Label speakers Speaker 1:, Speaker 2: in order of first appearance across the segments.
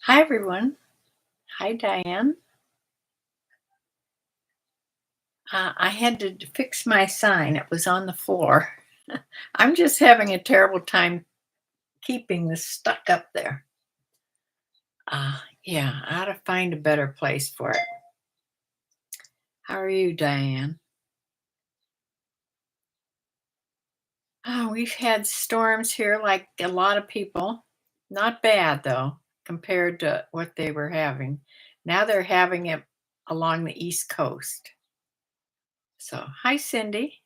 Speaker 1: Hi, everyone. Hi, Diane. I had to fix my sign. It was on the floor. I'm just having a terrible time keeping this stuck up there. Yeah, I ought to find a better place for it. How are you, Diane? Oh, we've had storms here like a lot of people. Not bad, though, compared to what they were having. Now they're having it along the East Coast. So, hi, Cindy.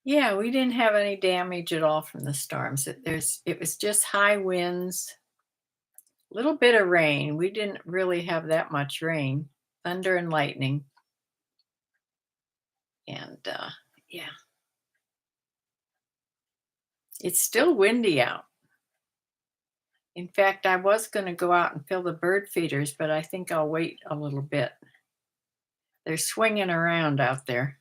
Speaker 1: Yeah, we didn't have any damage at all from the storms. It was just high winds, a little bit of rain. We didn't really have that much rain, thunder and lightning, and yeah, it's still windy out. In fact, I was going to go out and fill the bird feeders, but I think I'll wait a little bit. They're swinging around out there.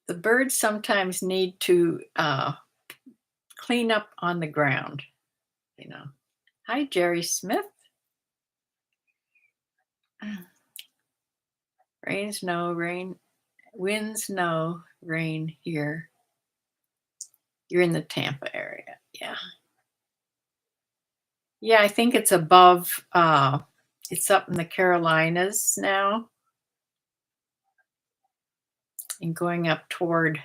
Speaker 1: The birds sometimes need to clean up on the ground, you know. Hi, Jerry Smith. Rains, no rain. Winds, no rain here. You're in the Tampa area. Yeah. Yeah, I think it's above, it's up in the Carolinas now and going up toward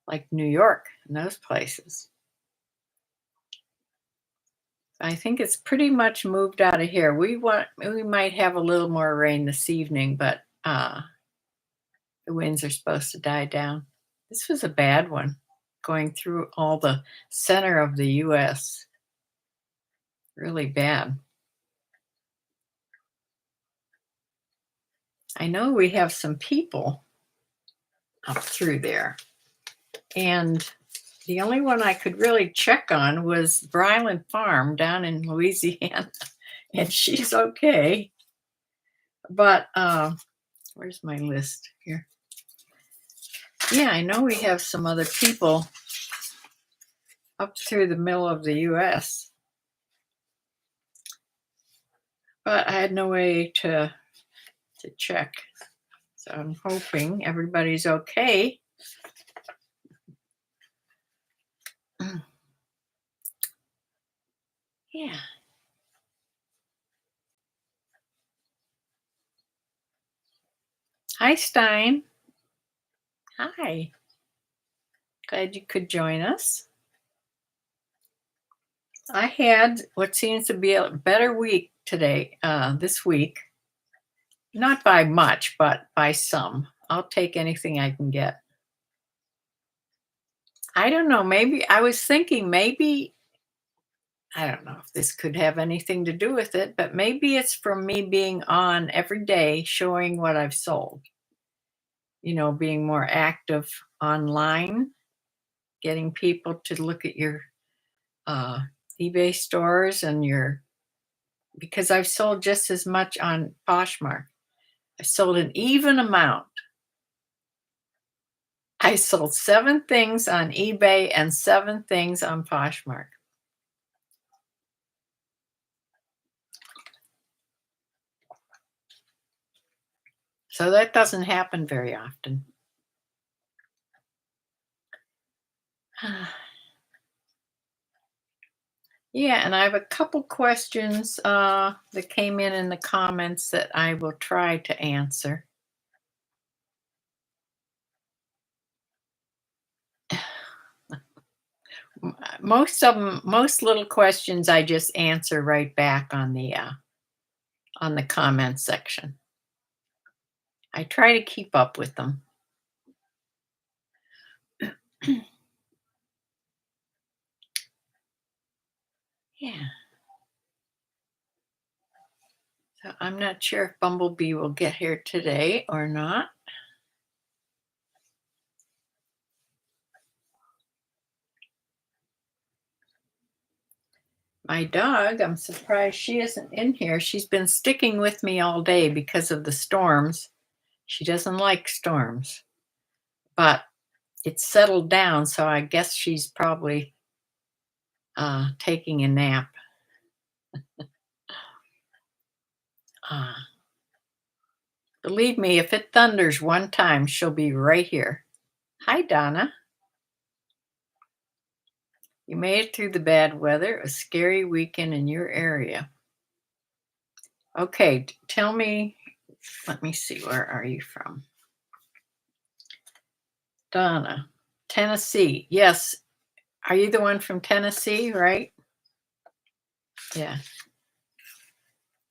Speaker 1: like New York and those places. I think it's pretty much moved out of here. We might have a little more rain this evening, but the winds are supposed to die down. This was a bad one going through all the center of the US. Really bad. I know we have some people up through there. And the only one I could really check on was Bryland Farm down in Louisiana. And she's okay. But where's my list here? Yeah, I know we have some other people up through the middle of the US. But I had no way to check. So I'm hoping everybody's okay. Yeah. Hi, Stein. Hi. Glad you could join us. I had what seems to be a better week today, this week. Not by much, but by some. I'll take anything I can get. I don't know. Maybe I was thinking maybe I don't know if this could have anything to do with it, but maybe it's from me being on every day showing what I've sold. Being more active online, getting people to look at your uh, eBay stores and because I've sold just as much on Poshmark. I sold an even amount. I sold 7 things on eBay and 7 things on Poshmark. So that doesn't happen very often. Yeah, and I have a couple questions that came in the comments that I will try to answer. Most little questions I just answer right back on the comment section. I try to keep up with them. Yeah. So I'm not sure if Bumblebee will get here today or not. My dog, I'm surprised she isn't in here. She's been sticking with me all day because of the storms. She doesn't like storms. but it's settled down, so I guess she's probably taking a nap. Uh, Believe me, if it thunders one time, she'll be right here. Hi, Donna. You made it through the bad weather, a scary weekend in your area. Okay, tell me, let me see, where are you from? Donna, Tennessee. Yes. Are you the one from Tennessee, right? Yeah.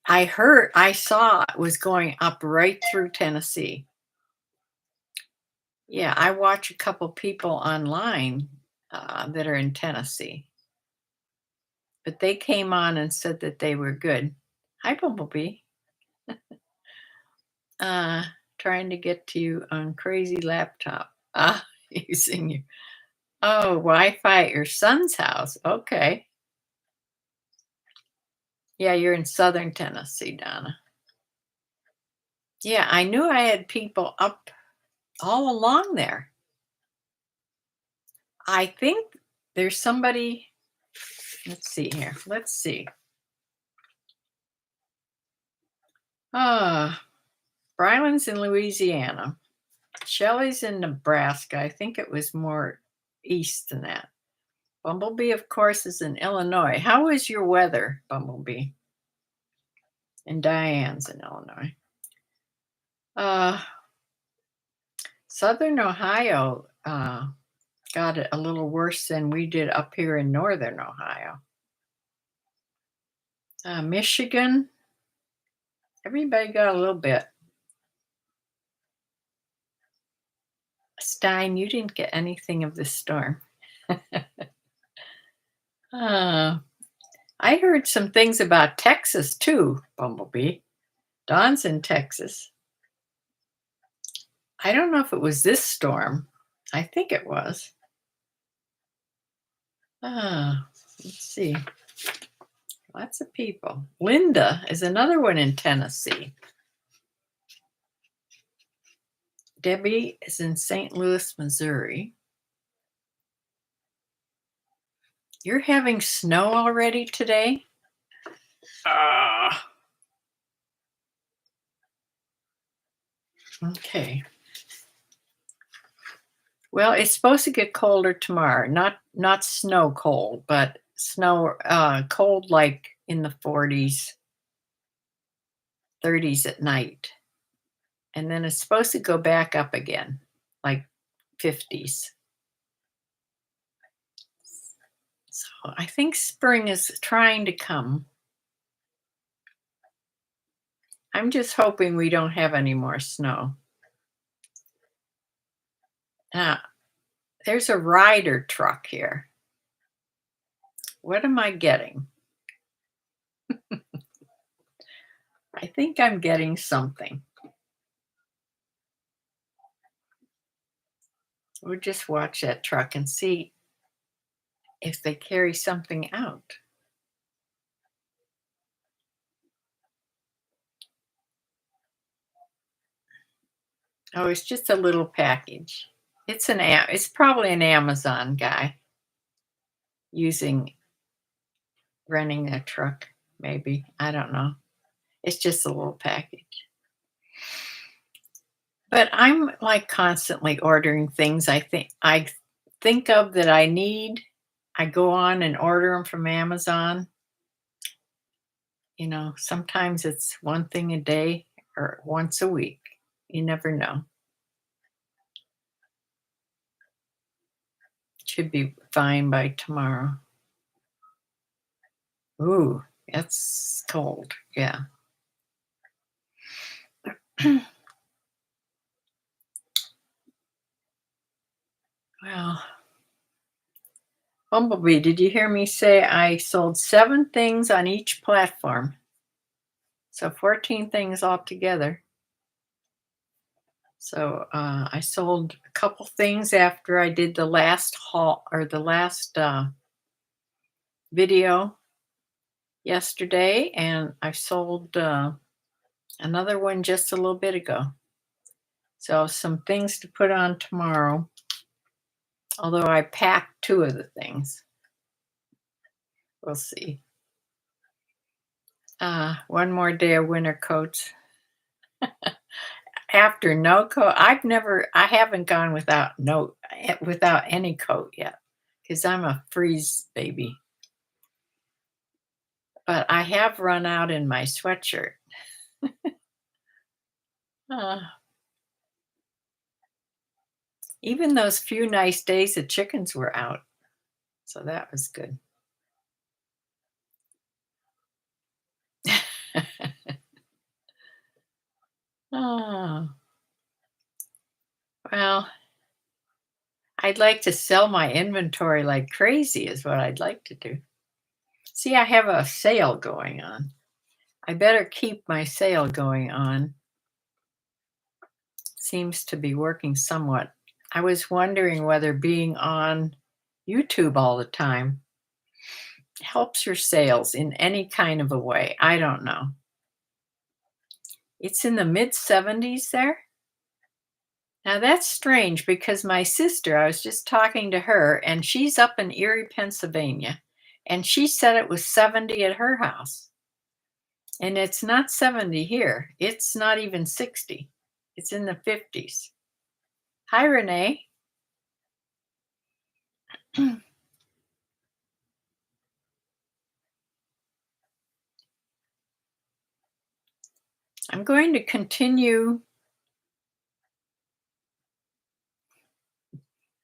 Speaker 1: I saw it was going up right through Tennessee. Yeah, I watch a couple people online that are in Tennessee, but they came on and said that they were good. Hi, Bumblebee. Uh, Trying to get to you on crazy laptop. Using you. Oh, Wi-Fi at your son's house. Okay. Yeah, you're in southern Tennessee, Donna. Yeah, I knew I had people up all along there. I think there's somebody. Let's see here. Let's see. Ah, Bryland's in Louisiana. Shelley's in Nebraska. I think it was more east than that. Bumblebee, of course, is in Illinois. How is your weather, Bumblebee? And Diane's in Illinois. Uh, Southern Ohio got it a little worse than we did up here in Northern Ohio. Michigan, everybody got a little bit. Stein, you didn't get anything of this storm. I heard some things about Texas too, Bumblebee. Dawn's in Texas. I don't know if it was this storm. I think it was. Let's see. Lots of people. Linda is another one in Tennessee. Debbie is in St. Louis, Missouri. You're having snow already today? Okay. Well, it's supposed to get colder tomorrow. Not snow cold, but snow cold like in the 40s, 30s at night. And then it's supposed to go back up again, like 50s. So I think spring is trying to come. I'm just hoping we don't have any more snow. There's a rider truck here. What am I getting? I think I'm getting something. We'll just watch that truck and see if they carry something out. Oh, it's just a little package. It's probably an Amazon guy renting a truck, maybe. I don't know. It's just a little package. But I'm like constantly ordering things I think of that I need. I go on and order them from Amazon. Sometimes it's one thing a day or once a week. You never know. Should be fine by tomorrow. Ooh, that's cold. Yeah. Well, Bumblebee, did you hear me say I sold 7 things on each platform? So 14 things altogether. So I sold a couple things after I did the last haul or the last video yesterday, and I sold another one just a little bit ago. So some things to put on tomorrow, although I packed 2 of the things. We'll see. One more day of winter coats. After no coat, I haven't gone without any coat yet, because I'm a freeze baby. But I have run out in my sweatshirt. Uh, Even those few nice days the chickens were out, so that was good. Oh, well, I'd like to sell my inventory like crazy is what I'd like to do. See, I have a sale going on. I better keep my sale going on. Seems to be working somewhat. I was wondering whether being on YouTube all the time helps your sales in any kind of a way. I don't know. It's in the mid 70s there. Now that's strange because my sister, I was just talking to her, and she's up in Erie, Pennsylvania, and she said it was 70 at her house. And it's not 70 here. It's not even 60. It's in the 50s. Hi, Renee. I'm going to continue,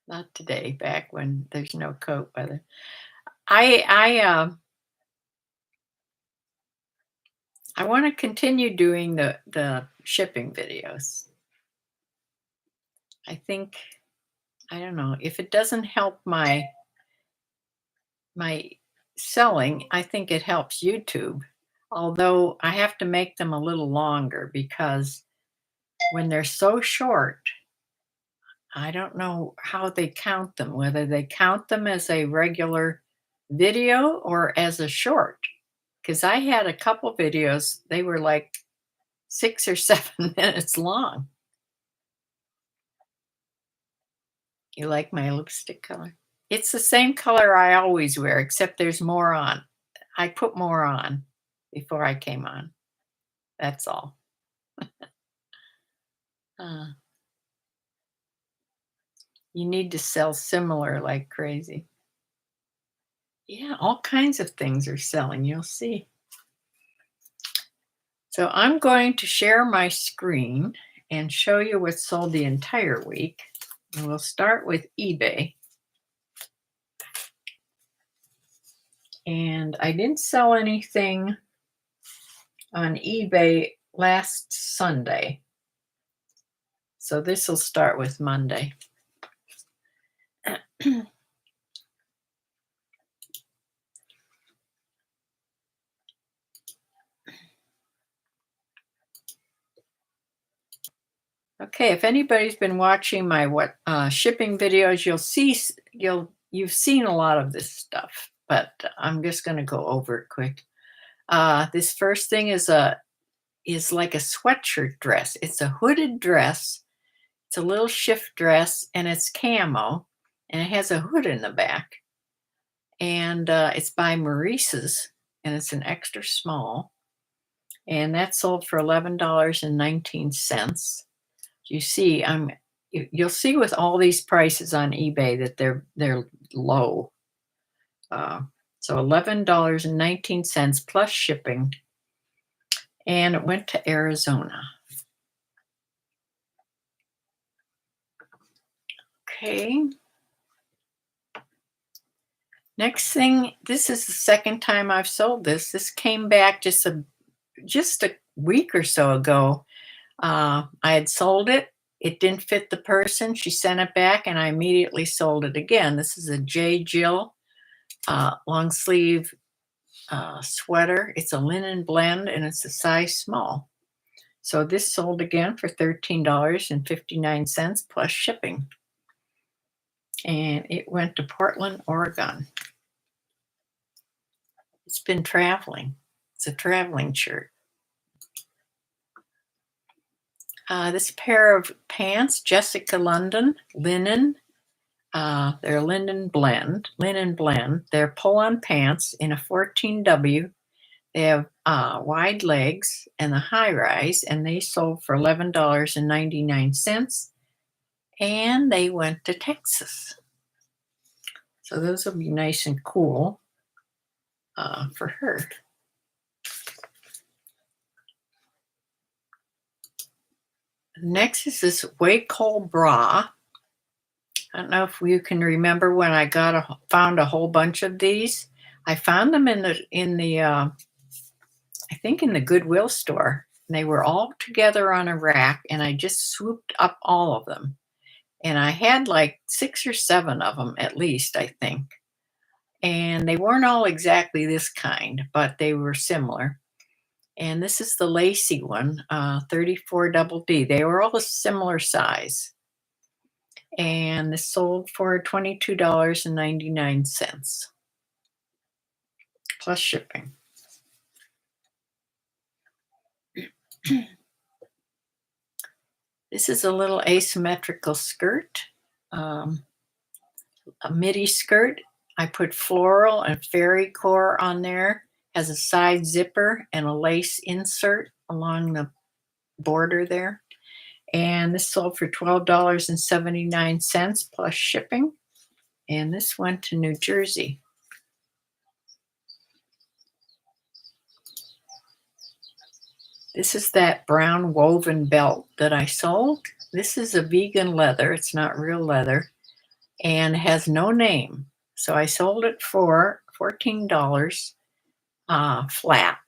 Speaker 1: not today, back when there's no coat weather. I want to continue doing the shipping videos. I think, I don't know, if it doesn't help my selling, I think it helps YouTube. Although I have to make them a little longer because when they're so short, I don't know how they count them, whether they count them as a regular video or as a short. Because I had a couple videos, they were like 6 or 7 minutes long. You like my lipstick color? It's the same color I always wear, except there's more on. I put more on before I came on. That's all. Uh, you need to sell similar like crazy. Yeah, all kinds of things are selling. You'll see. So I'm going to share my screen and show you what sold the entire week. And we'll start with eBay. And I didn't sell anything on eBay last Sunday. So this will start with Monday. Okay, if anybody's been watching my shipping videos, you've seen a lot of this stuff, but I'm just going to go over it quick. This first thing is like a sweatshirt dress. It's a hooded dress. It's a little shift dress, and it's camo, and it has a hood in the back. And it's by Maurice's, and it's an extra small. And that sold for $11.19. You see, you'll see with all these prices on eBay that they're low. So $11.19 plus shipping, and it went to Arizona. Okay. Next thing, this is the second time I've sold this. This came back just a week or so ago. I had sold it. It didn't fit the person. She sent it back, and I immediately sold it again. This is a J. Jill long sleeve sweater. It's a linen blend, and it's a size small. So this sold again for $13.59 plus shipping. And it went to Portland, Oregon. It's been traveling. It's a traveling shirt. This pair of pants, Jessica London, linen. They're linen blend. They're pull-on pants in a 14W. They have wide legs and the high rise, and they sold for $11.99. And they went to Texas. So those will be nice and cool for her. Next is this Waycole bra. I don't know if you can remember when I found a whole bunch of these. I found them in the I think in the Goodwill store. And they were all together on a rack, and I just swooped up all of them. And I had like 6 or 7 of them at least, I think. And they weren't all exactly this kind, but they were similar. And this is the lacy one, 34 double D. They were all a similar size. And this sold for $22.99 plus shipping. This is a little asymmetrical skirt, a midi skirt. I put floral and fairy core on there. Has a side zipper and a lace insert along the border there. And this sold for $12.79 plus shipping. And this went to New Jersey. This is that brown woven belt that I sold. This is a vegan leather. It's not real leather and has no name. So I sold it for $14 flat.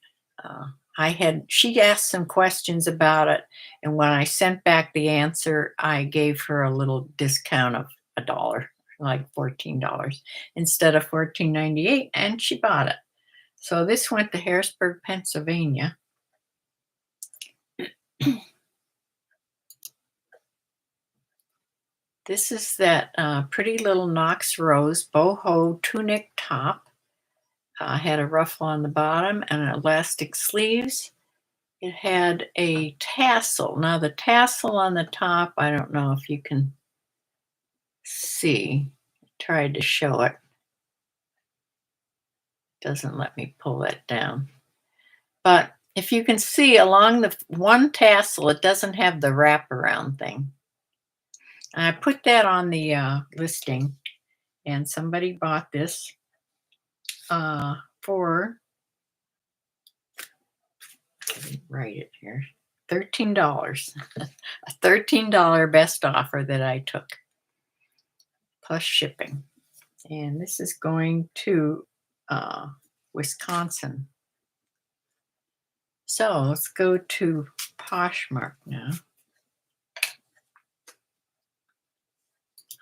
Speaker 1: She asked some questions about it, and when I sent back the answer, I gave her a little discount of $1, like $14 instead of $14.98, and she bought it. So this went to Harrisburg, Pennsylvania. This is that pretty little Knox Rose boho tunic top. Had a ruffle on the bottom and elastic sleeves. It had a tassel. Now the tassel on the top, I don't know if you can see. I tried to show it. Doesn't let me pull that down. But if you can see along the one tassel, it doesn't have the wraparound thing. I put that on the listing, and somebody bought this for, let me write it here, $13. A $13 best offer that I took, plus shipping. And this is going to Wisconsin. So let's go to Poshmark now.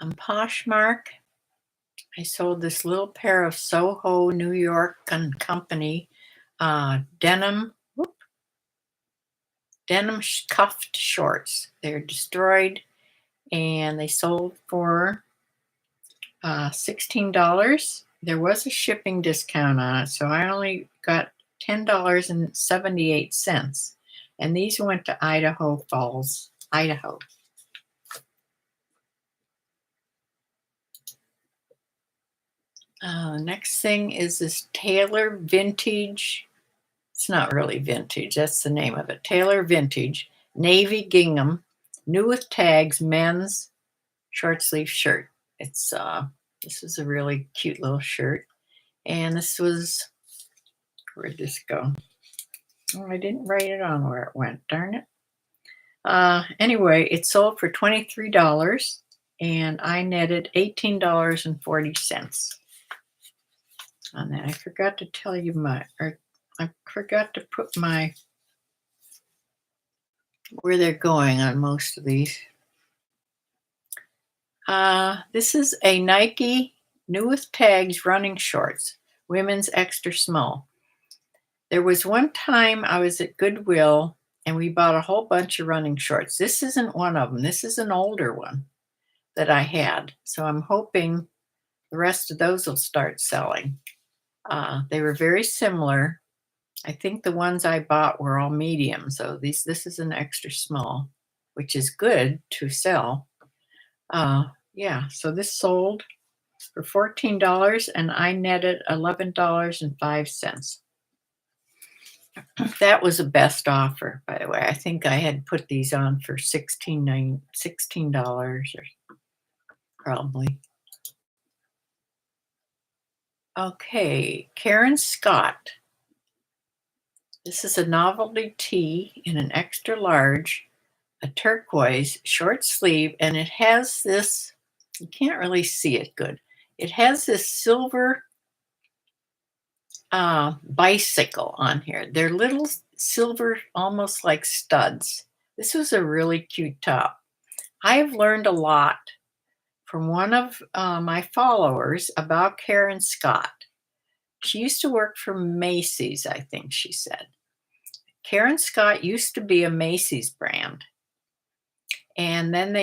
Speaker 1: On Poshmark, I sold this little pair of Soho, New York Company denim cuffed shorts. They're destroyed, and they sold for $16. There was a shipping discount on it, so I only got $10.78. And these went to Idaho Falls, Idaho. Next thing is this Taylor Vintage. It's not really vintage, that's the name of it. Taylor Vintage Navy Gingham, new with tags, men's short sleeve shirt. It's this is a really cute little shirt. And this was, where'd this go? Oh, I didn't write it on where it went, darn it. Anyway, it sold for $23, and I netted $18.40 on that. I forgot to tell you I forgot to put where they're going on most of these. This is a Nike new with tags running shorts, women's extra small. There was one time I was at Goodwill and we bought a whole bunch of running shorts. This isn't one of them. This is an older one that I had. So I'm hoping the rest of those will start selling. They were very similar. I think the ones I bought were all medium. So this is an extra small. which is good to sell. Yeah, so this sold for $14 and I netted $11.05. That was a best offer, by the way. I think I had put these on for $16 or probably. Okay, Karen Scott. This is a novelty tee in an extra large, a turquoise short sleeve, and it has this, you can't really see it good. It has this silver bicycle on here. They're little silver, almost like studs. This was a really cute top. I have learned a lot from one of my followers about Karen Scott. She used to work for Macy's, I think she said. Karen Scott used to be a Macy's brand. And then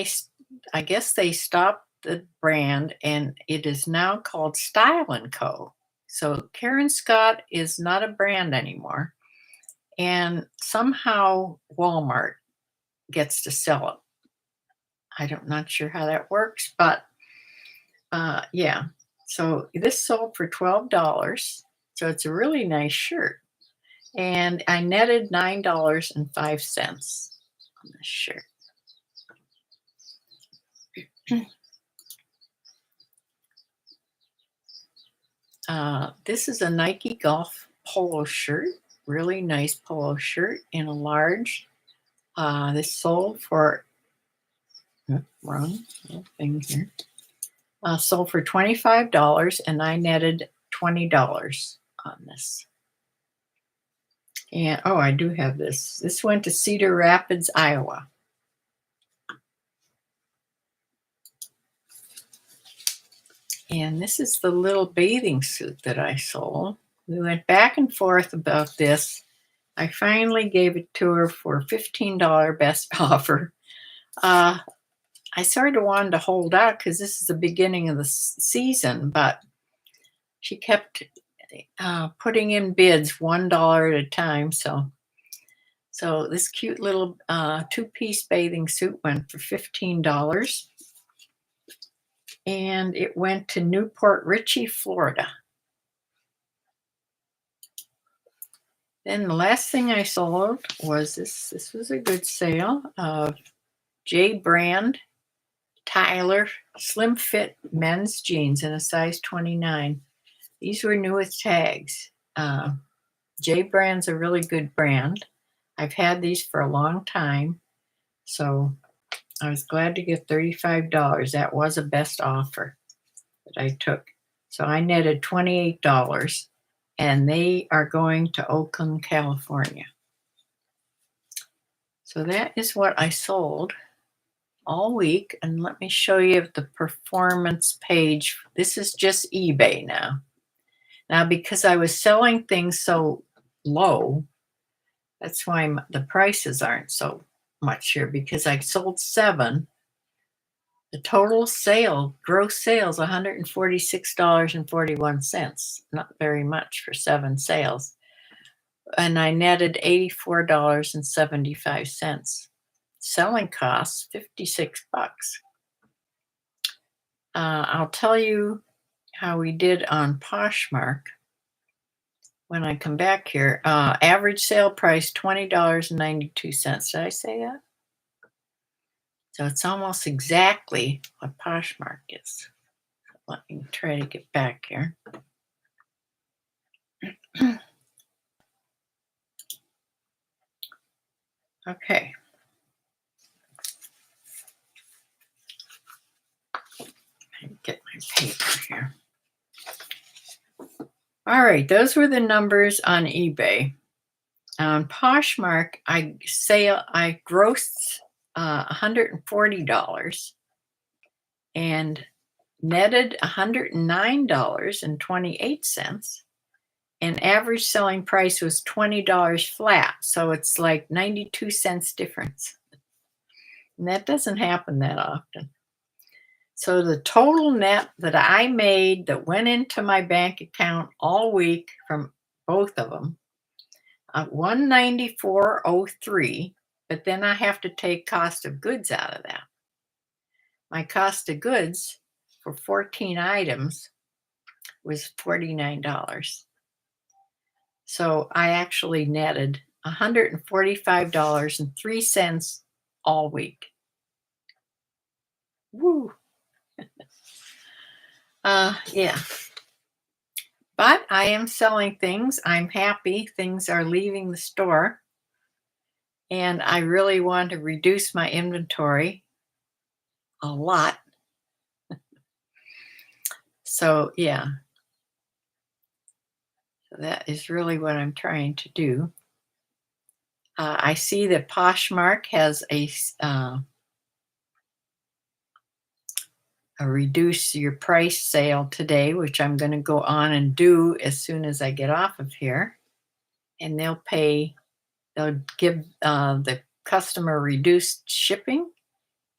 Speaker 1: I guess they stopped the brand and it is now called Style & Co. So Karen Scott is not a brand anymore. And somehow Walmart gets to sell it. I'm not sure how that works, but yeah. So this sold for $12. So it's a really nice shirt. And I netted $9.05 on this shirt. This is a Nike golf polo shirt, really nice polo shirt in a large. This sold for, wrong thing here, sold for $25 and I netted $20 on this. And, oh, I do have this. This went to Cedar Rapids, Iowa. And this is the little bathing suit that I sold. We went back and forth about this. I finally gave it to her for $15 best offer. I sort of wanted to hold out because this is the beginning of the season, but she kept putting in bids $1 at a time. So this cute little two-piece bathing suit went for $15. And it went to Newport Richey, Florida. Then the last thing I sold was this. This was a good sale of J Brand Tyler Slim Fit men's jeans in a size 29. These were new with tags. J Brand's a really good brand. I've had these for a long time. So I was glad to get $35. That was a best offer that I took. So I netted $28, and they are going to Oakland, California. So that is what I sold all week. And let me show you the performance page. This is just eBay now. Now, because I was selling things so low, that's why the prices aren't so much here, because I sold 7. The total gross sales, $146.41. Not very much for 7 sales. And I netted $84.75. Selling costs $56. I'll tell you how we did on Poshmark when I come back here. Average sale price $20.92. Did I say that? So it's almost exactly what Poshmark is. Let me try to get back here. Okay. Get my paper here. All right, those were the numbers on eBay. On Poshmark, I grossed $140 and netted $109.28, and average selling price was $20 flat. So it's like 92 cents difference. And that doesn't happen that often. So the total net that I made that went into my bank account all week from both of them, $194.03 but then I have to take cost of goods out of that. My cost of goods for 14 items was $49. So I actually netted $145.03 all week. Woo. Yeah. But I am selling things. I'm happy. Things are leaving the store. And I really want to reduce my inventory a lot. So, yeah. So that is really what I'm trying to do. I see that Poshmark has a reduce your price sale today, which I'm going to go on and do as soon as I get off of here. And they'll give the customer reduced shipping,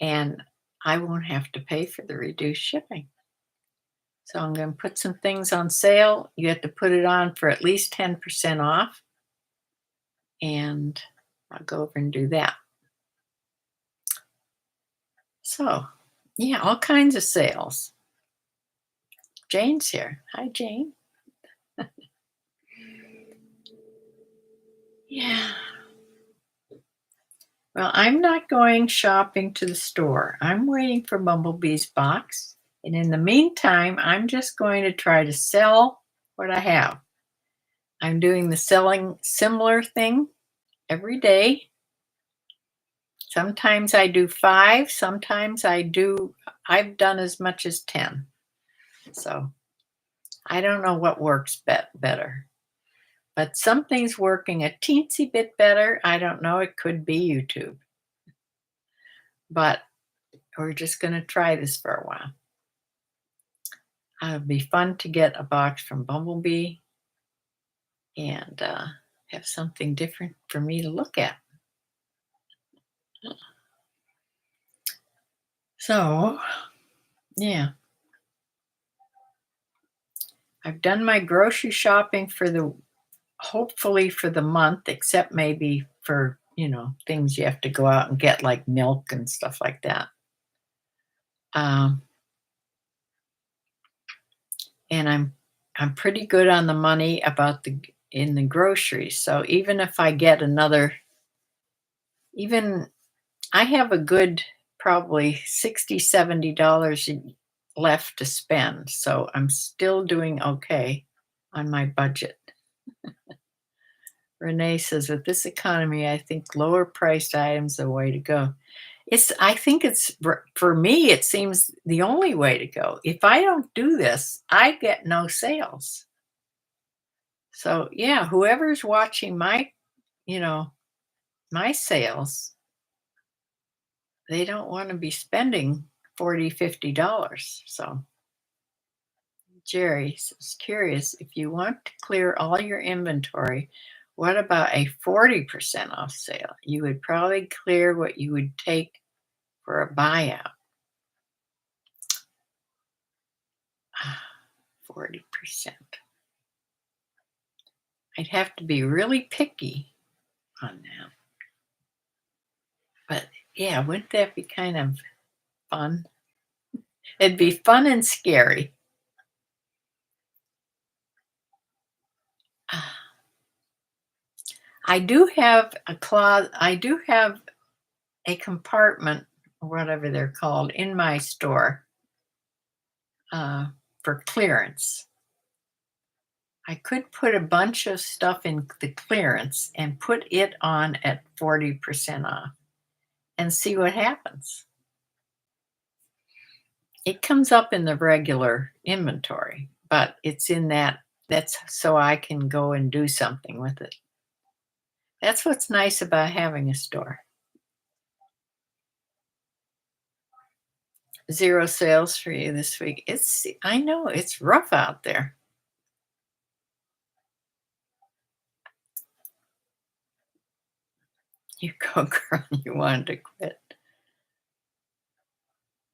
Speaker 1: and I won't have to pay for the reduced shipping. So I'm going to put some things on sale. You have to put it on for at least 10% off. And I'll go over and do that. So, yeah, all kinds of sales. Jane's here. Hi, Jane. Yeah. Well, I'm not going shopping to the store. I'm waiting for Bumblebee's box. And in the meantime, I'm just going to try to sell what I have. I'm doing the selling similar thing every day. Sometimes I do 5, sometimes I've done as much as 10. So I don't know what works better. But something's working a teensy bit better. I don't know. It could be YouTube. But we're just going to try this for a while. It'll be fun to get a box from Bumblebee and have something different for me to look at. So, yeah. I've done my grocery shopping hopefully for the month, except maybe for, things you have to go out and get like milk and stuff like that. And I'm pretty good on the money in the groceries. So even if I get I have a good probably $60-$70 left to spend. So I'm still doing okay on my budget. Renee says, with this economy, I think lower priced items are the way to go. I think for me, it seems the only way to go. If I don't do this, I get no sales. So yeah, whoever's watching my sales, they don't want to be spending $40-$50. So Jerry is curious, if you want to clear all your inventory, what about a 40% off sale? You would probably clear what you would take for a buyout. 40%. I'd have to be really picky on that. But yeah, wouldn't that be kind of fun? It'd be fun and scary. I do have a closet. I do have a compartment, or whatever they're called, in my store for clearance. I could put a bunch of stuff in the clearance and put it on at 40% off and see what happens. It comes up in the regular inventory, but it's in that's so I can go and do something with it. That's what's nice about having a store. 0 sales for you this week. I know it's rough out there. You go, girl, you wanted to quit.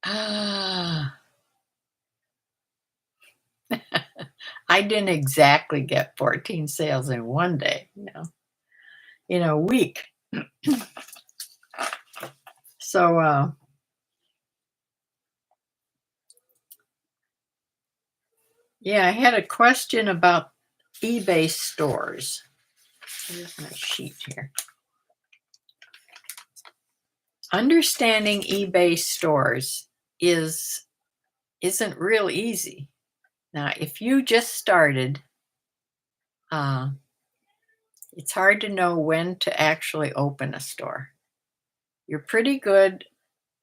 Speaker 1: Ah. I didn't exactly get 14 sales in one day, in a week. So, yeah, I had a question about eBay stores. Here's my sheet here. Understanding eBay stores isn't real easy. Now, if you just started, uh, it's hard to know when to actually open a store. You're pretty good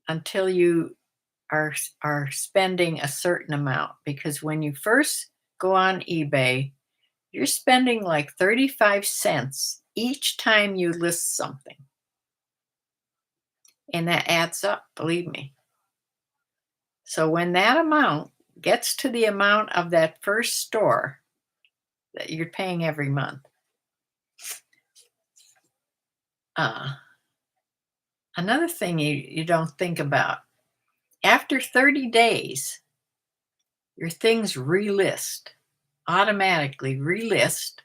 Speaker 1: until you are spending a certain amount, because when you first go on eBay, you're spending like 35 cents each time you list something. And that adds up, believe me. So when that amount gets to the amount of that first store that you're paying every month, uh, another thing you don't think about, after 30 days, your things relist, automatically relist,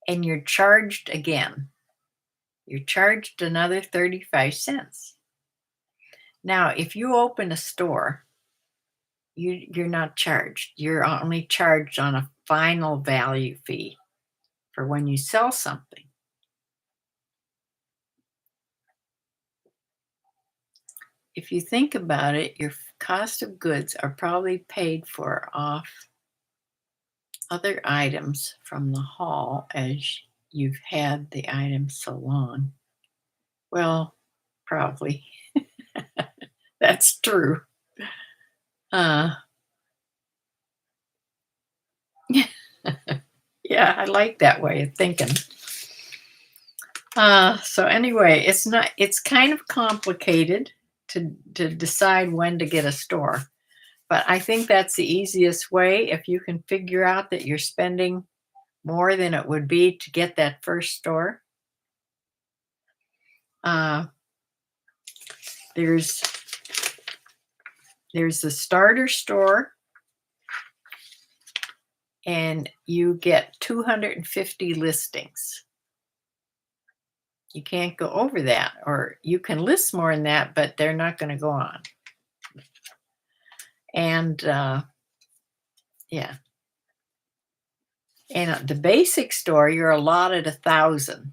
Speaker 1: and you're charged again. You're charged another 35 cents. Now, if you open a store, you're not charged. You're only charged on a final value fee for when you sell something. If you think about it, your cost of goods are probably paid for off other items from the haul, as you've had the item so long. Well, probably. That's true. Uh, yeah, I like that way of thinking. So anyway, it's kind of complicated to decide when to get a store. But I think that's the easiest way. If you can figure out that you're spending more than it would be to get that first store. Uh, there's the starter store, and you get 250 listings. You can't go over that, or you can list more than that, but they're not going to go on. And yeah, and at the basic store, you're allotted 1,000.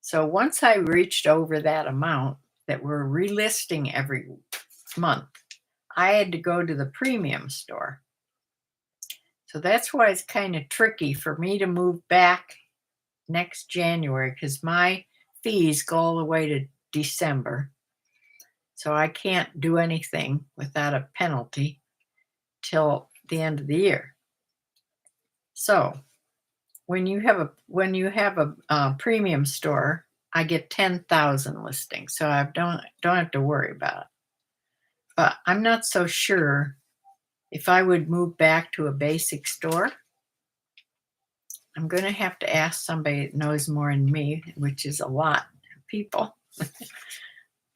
Speaker 1: So once I reached over that amount that we're relisting every month, I had to go to the premium store. So that's why it's kind of tricky for me to move back next January, because my fees go all the way to December. So I can't do anything without a penalty till the end of the year. So when you have a premium store, I get 10,000 listings, so I don't have to worry about it. But I'm not so sure if I would move back to a basic store. I'm going to have to ask somebody that knows more than me, which is a lot of people.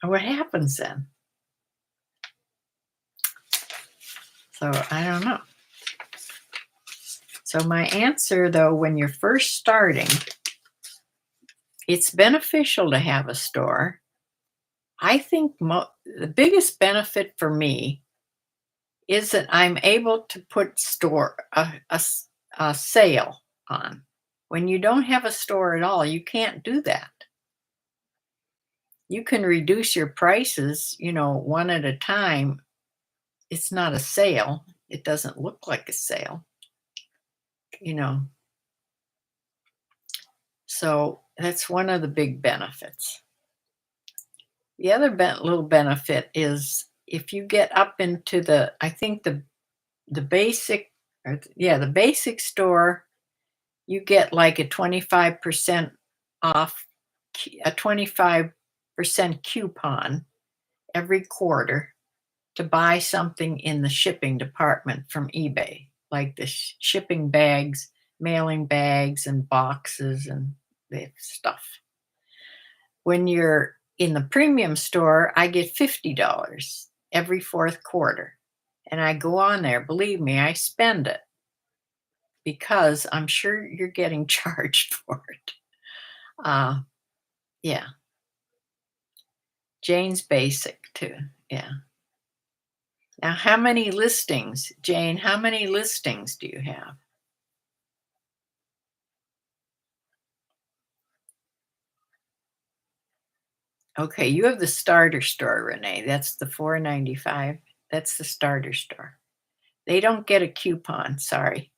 Speaker 1: What happens then? So I don't know. So my answer, though, when you're first starting, it's beneficial to have a store. I think the biggest benefit for me is that I'm able to put a sale on. When you don't have a store at all, you can't do that. You can reduce your prices, one at a time. It's not a sale. It doesn't look like a sale, you know. So that's one of the big benefits. The other little benefit is if you get up into I think the basic, the basic store, you get like a 25% off, a 25% coupon every quarter to buy something in the shipping department from eBay, like the shipping bags, mailing bags, and boxes and the stuff. When you're in the premium store, I get $50 every fourth quarter. And I go on there. Believe me, I spend it because I'm sure you're getting charged for it. Yeah. Jane's basic too. Yeah. Now, how many listings, Jane? How many listings do you have? Okay, you have the starter store, Renee. That's the $4.95. That's the starter store. They don't get a coupon. Sorry.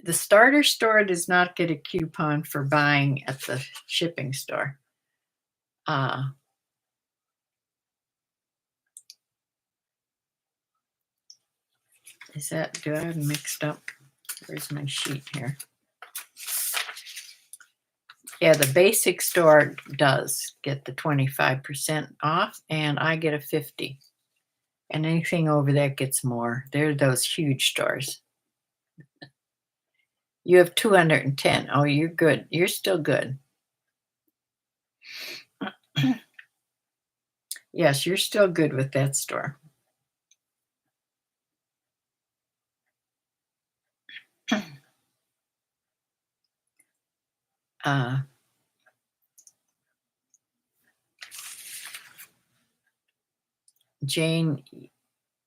Speaker 1: The starter store does not get a coupon for buying at the shipping store. Uh, do I have mixed up? Where's my sheet here? Yeah, the basic store does get the 25% off, and I get a 50. And anything over that gets more. They're those huge stores. You have 210. Oh, you're good. You're still good. Yes, you're still good with that store. Uh, Jane,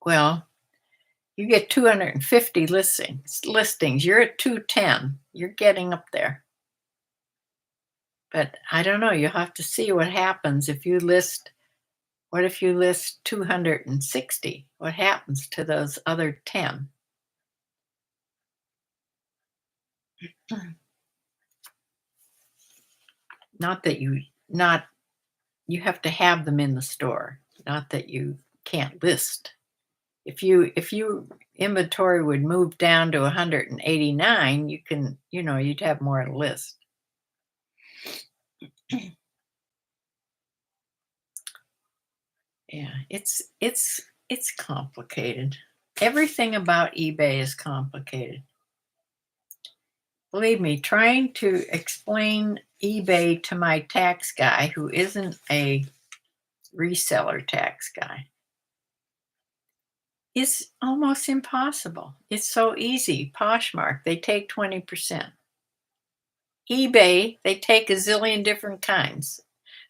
Speaker 1: well, you get 250 listings. You're at 210. You're getting up there. But I don't know. You'll have to see what happens if you list. What if you list 260? What happens to those other 10? Not that not you have to have them in the store, not that you can't list. If you inventory would move down to 189, you'd have more to list. Yeah, it's complicated. Everything about eBay is complicated. Believe me, trying to explain eBay to my tax guy who isn't a reseller tax guy is almost impossible. It's so easy. Poshmark, they take 20%. eBay, they take a zillion different kinds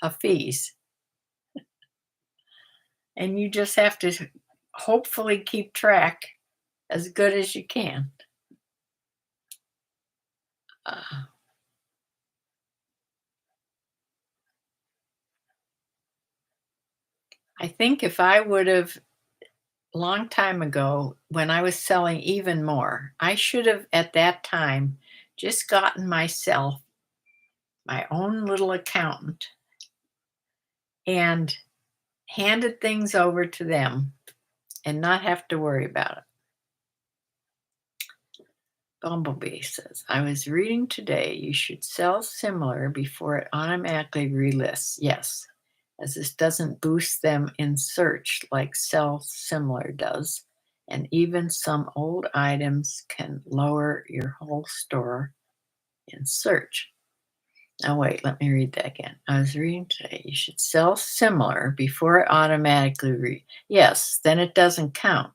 Speaker 1: of fees. And you just have to hopefully keep track as good as you can. Uh, I think if I would have, a long time ago, when I was selling even more, I should have at that time just gotten myself my own little accountant and handed things over to them and not have to worry about it. Bumblebee says, I was reading today you should sell similar before it automatically relists. Yes, as this doesn't boost them in search like sell similar does. And even some old items can lower your whole store in search. Now, wait, let me read that again. I was reading today you should sell similar before it automatically yes, then it doesn't count.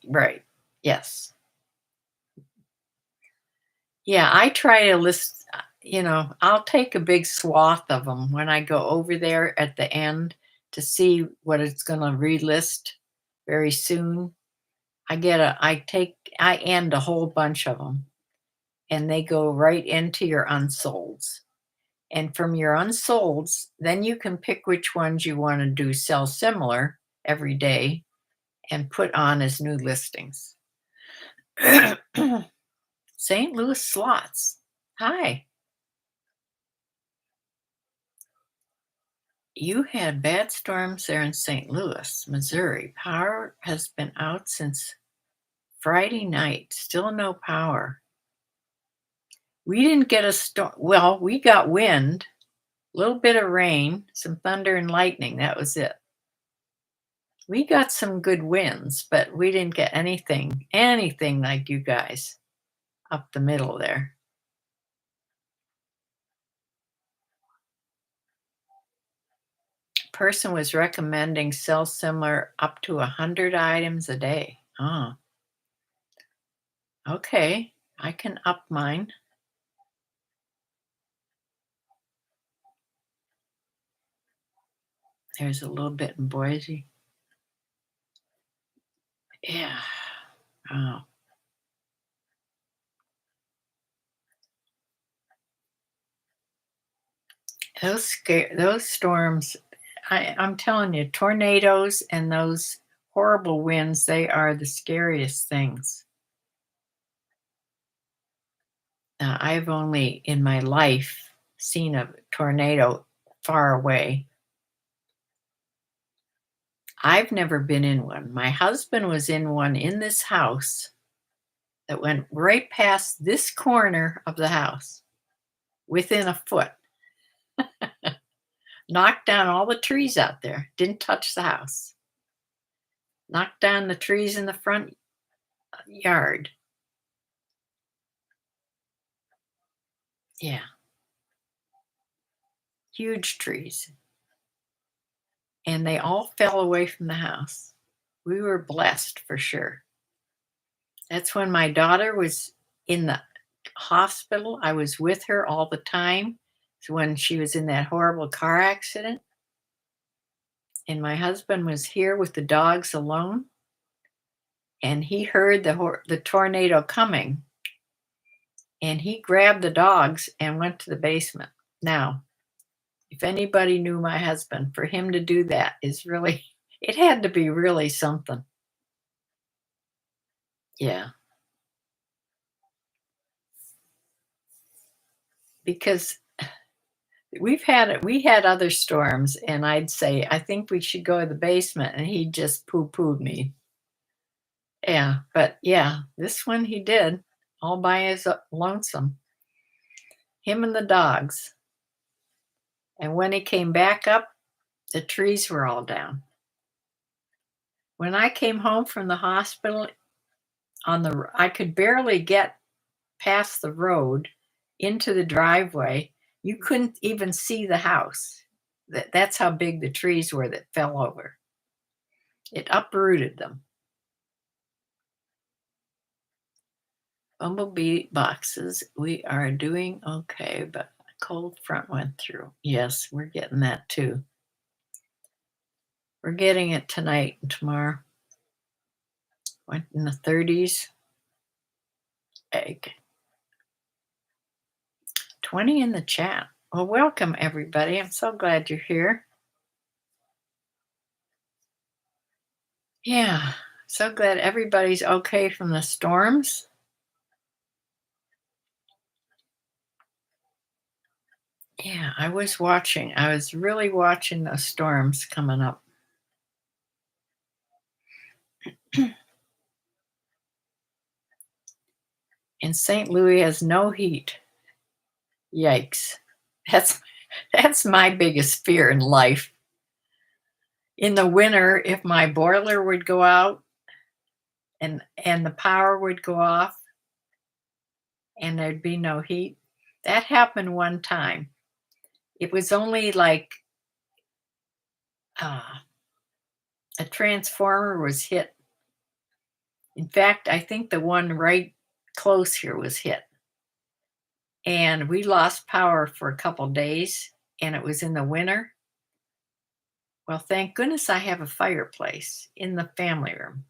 Speaker 1: Right. Yes. Yeah, I try to list, I'll take a big swath of them when I go over there at the end to see what it's going to relist very soon. I end a whole bunch of them and they go right into your unsolds. And from your unsolds, then you can pick which ones you want to do sell similar every day and put on as new listings. St. Louis slots. Hi. You had bad storms there in St. Louis, Missouri. Power has been out since Friday night. Still no power. We didn't get a storm. Well, we got wind, a little bit of rain, some thunder and lightning. That was it. We got some good winds, but we didn't get anything like you guys up the middle there. Person was recommending sell similar up to 100 items a day. Oh. Okay, I can up mine. There's a little bit in Boise. Yeah. Oh, those storms. I'm telling you, tornadoes and those horrible winds, they are the scariest things. I've only in my life seen a tornado far away. I've never been in one. My husband was in one in this house that went right past this corner of the house within a foot, knocked down all the trees out there, didn't touch the house, knocked down the trees in the front yard. Yeah, huge trees. And they all fell away from the house. We were blessed for sure. That's when my daughter was in the hospital. I was with her all the time. So when she was in that horrible car accident, and my husband was here with the dogs alone, and he heard the tornado coming, and he grabbed the dogs and went to the basement. Now, if anybody knew my husband, for him to do that is really, it had to be really something. Yeah, because we had other storms, and I'd say, "I think we should go to the basement," and he just poo-pooed me. Yeah, but yeah, this one he did all by his lonesome, him and the dogs. And when he came back up, the trees were all down. When I came home from the hospital I could barely get past the road into the driveway. You couldn't even see the house. That's how big the trees were that fell over. It uprooted them. Bumblebee boxes, we are doing okay, but a cold front went through. Yes, we're getting that too. We're getting it tonight and tomorrow. Went in the 30s. Egg. 20 in the chat. Well, welcome everybody. I'm so glad you're here. Yeah, so glad everybody's okay from the storms. Yeah, I was watching. I was really watching the storms coming up. And St. Louis has no heat. Yikes. That's that's my biggest fear in life. In the winter, if my boiler would go out and the power would go off and there'd be no heat. That happened one time. It was only like uh, a transformer was hit. In fact, I think the one right close here was hit. And we lost power for a couple days, and it was in the winter. Well, thank goodness I have a fireplace in the family room,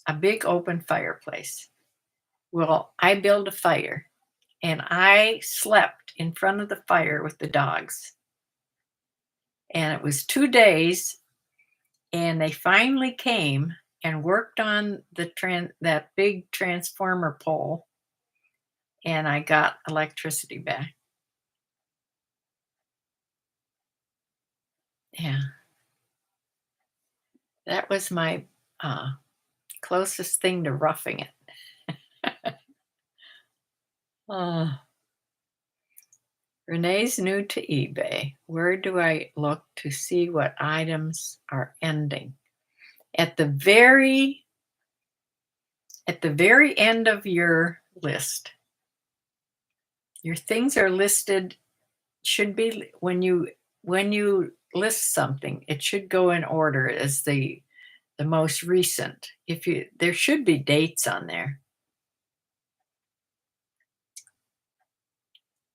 Speaker 1: a big open fireplace. Well, I built a fire and I slept in front of the fire with the dogs. And it was 2 days, and they finally came and worked on that big transformer pole, and I got electricity back. Yeah, that was my uh, closest thing to roughing it. uh, Renee's new to eBay. Where do I look to see what items are ending? At the very end of your list. Your things are listed, should be when you list something, it should go in order as the most recent. If you There should be dates on there.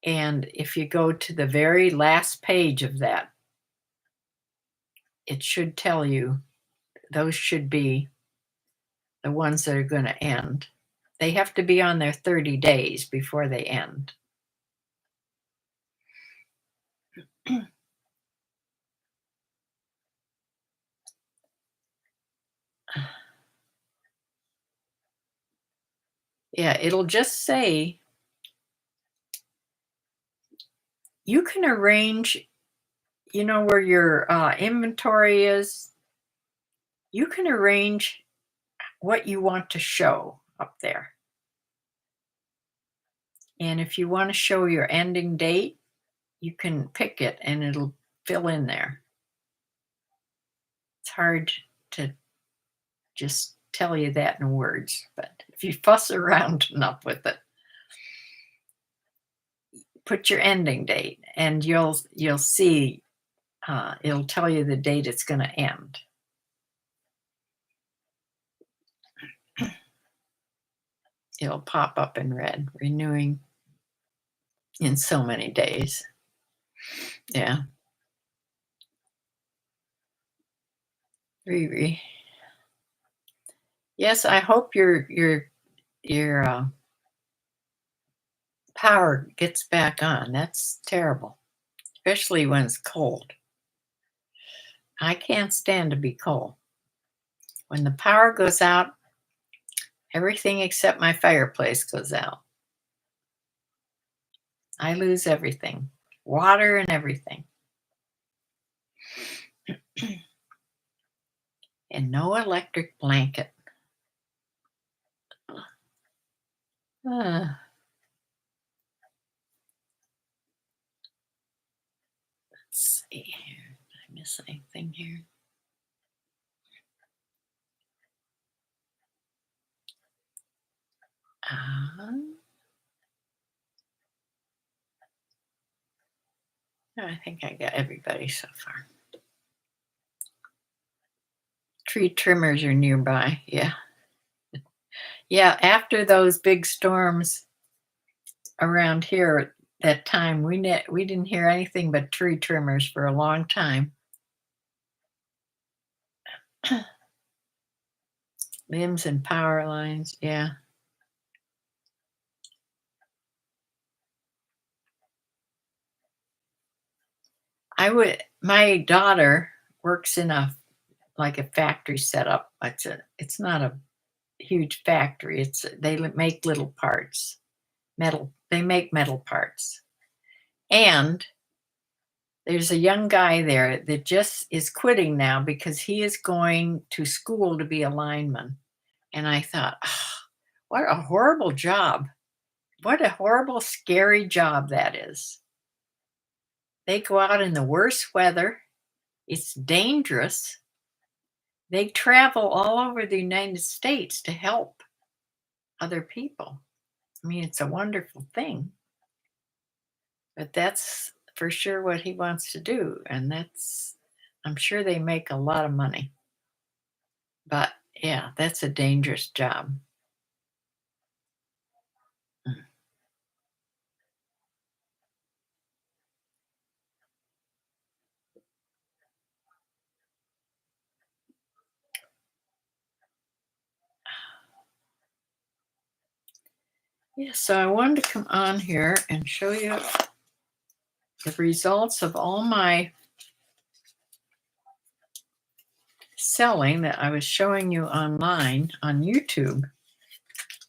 Speaker 1: And if you go to the very last page of that, it should tell you those should be the ones that are going to end. They have to be on their 30 days before they end. Yeah, it'll just say you can arrange, where your inventory is. You can arrange what you want to show up there. And if you want to show your ending date, you can pick it and it'll fill in there. It's hard to just tell you that in words, but if you fuss around enough with it, put your ending date and you'll see it'll tell you the date it's going to end. It'll pop up in red, renewing in so many days. Yeah. Riri. Yes, I hope your power gets back on. That's terrible, especially when it's cold. I can't stand to be cold. When the power goes out, everything except my fireplace goes out. I lose everything, water and everything. And no electric blanket. Let's see here. Did I miss anything here? I think I got everybody so far. Tree trimmers are nearby. Yeah. Yeah, after those big storms around here at that time, we didn't hear anything but tree trimmers for a long time. Limbs and power lines, yeah. My daughter works in a factory setup. It's not a huge factory. They make little parts, they make metal parts. And there's a young guy there that just is quitting now because he is going to school to be a lineman. And I thought, oh, what a horrible job. What a horrible, scary job that is. They go out in the worst weather. It's dangerous. They travel all over the United States to help other people. I mean, it's a wonderful thing. But that's for sure what he wants to do. And I'm sure they make a lot of money. But yeah, that's a dangerous job. Yeah, so I wanted to come on here and show you the results of all my selling that I was showing you online on YouTube,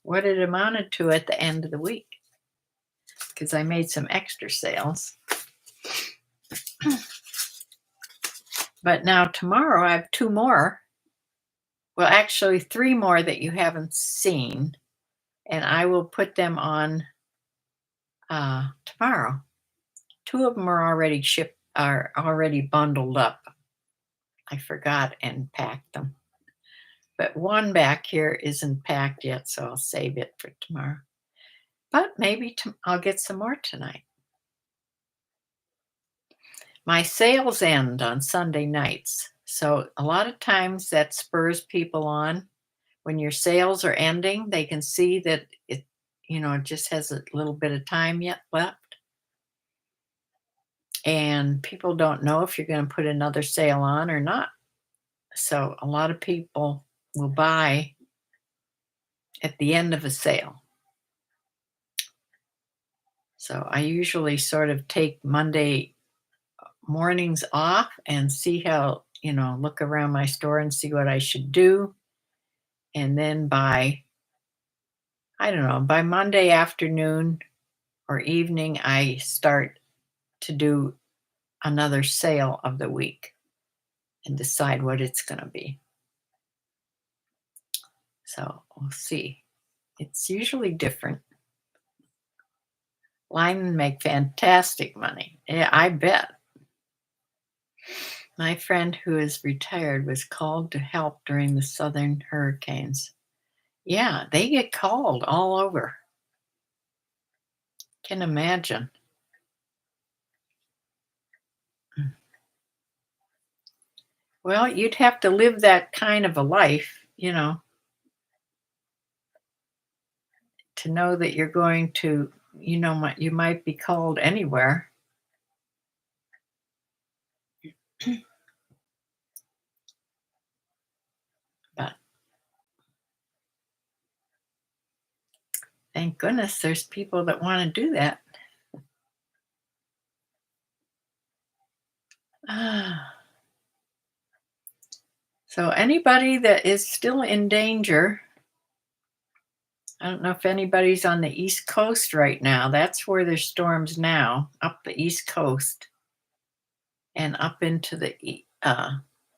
Speaker 1: what it amounted to at the end of the week, because I made some extra sales. But now tomorrow I have 2 more. Well, actually 3 more that you haven't seen, and I will put them on tomorrow. 2 of them are already bundled up. I forgot and packed them. But one back here isn't packed yet, so I'll save it for tomorrow. But maybe I'll get some more tonight. My sales end on Sunday nights. So a lot of times that spurs people on. When your sales are ending, they can see that it just has a little bit of time yet left. and people don't know if you're going to put another sale on or not. So a lot of people will buy at the end of a sale. So I usually sort of take Monday mornings off and see how, look around my store and see what I should do. And then I don't know, by Monday afternoon or evening, I start to do another sale of the week and decide what it's going to be. So we'll see. It's usually different. Linemen make fantastic money. Yeah, I bet. My friend who is retired was called to help during the southern hurricanes. Yeah, they get called all over. Can imagine. Well, you'd have to live that kind of a life, to know that you're going to, you might be called anywhere. But thank goodness there's people that want to do that. So anybody that is still in danger, I don't know if anybody's on the East Coast right now. That's where there's storms now, up the East Coast and up into the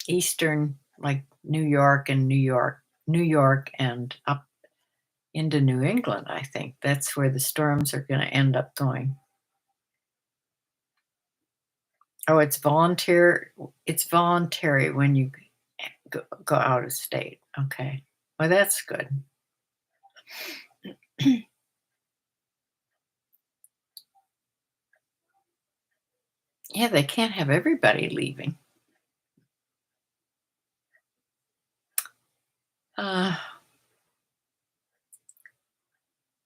Speaker 1: eastern, like New York, and up into New England. I think that's where the storms are going to end up going. Oh, it's volunteer. It's voluntary when you go out of state. Okay, well that's good. Yeah, they can't have everybody leaving. Uh,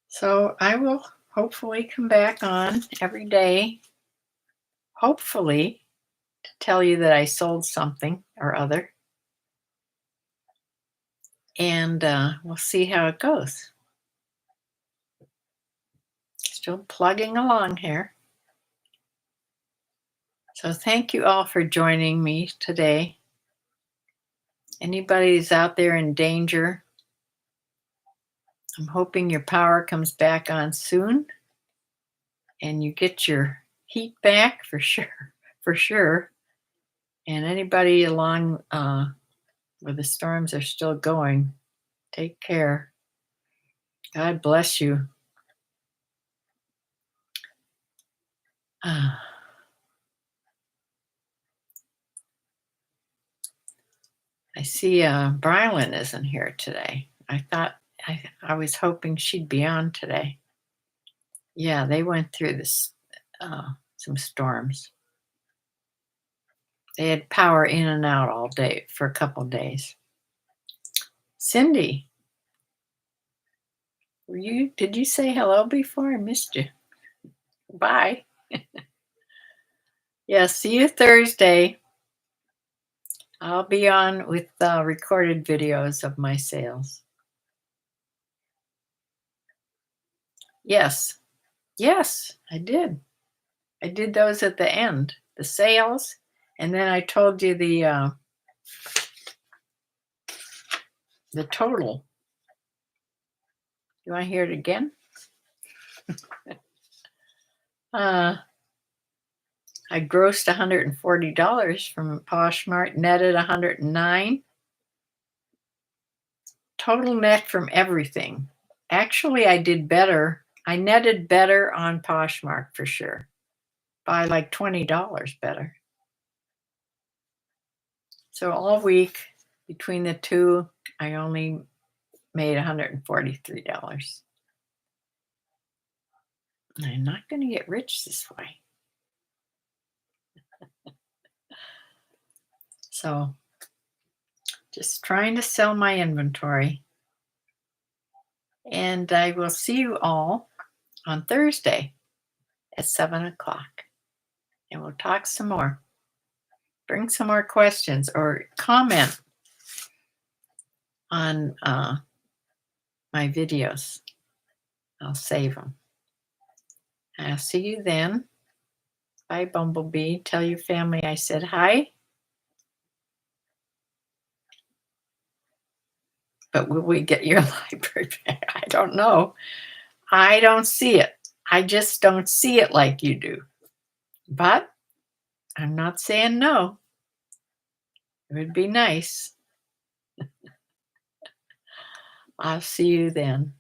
Speaker 1: so I will hopefully come back on every day, hopefully, to tell you that I sold something or other. And we'll see how it goes. Still plugging along here. So thank you all for joining me today. Anybody who's out there in danger, I'm hoping your power comes back on soon and you get your heat back for sure, for sure. And anybody along where the storms are still going, take care. God bless you. I see Brylan isn't here today. I was hoping she'd be on today. Yeah, they went through this some storms. They had power in and out all day for a couple days. Cindy, did you say hello before? I missed you. Bye. Yeah, see you Thursday. I'll be on with recorded videos of my sales. Yes. Yes, I did. I did those at the end, the sales, and then I told you the total. You want to hear it again? I grossed $140 from Poshmark, netted $109. Total net from everything. Actually, I did better. I netted better on Poshmark for sure, by like $20 better. So all week between the two, I only made $143. I'm not going to get rich this way. So just trying to sell my inventory. And I will see you all on Thursday at 7 o'clock. and we'll talk some more. Bring some more questions or comment on my videos. I'll save them. I'll see you then. Bye, Bumblebee. Tell your family I said hi. But will we get your library back? I don't know. I don't see it. I just don't see it like you do. But I'm not saying no. It would be nice. I'll see you then.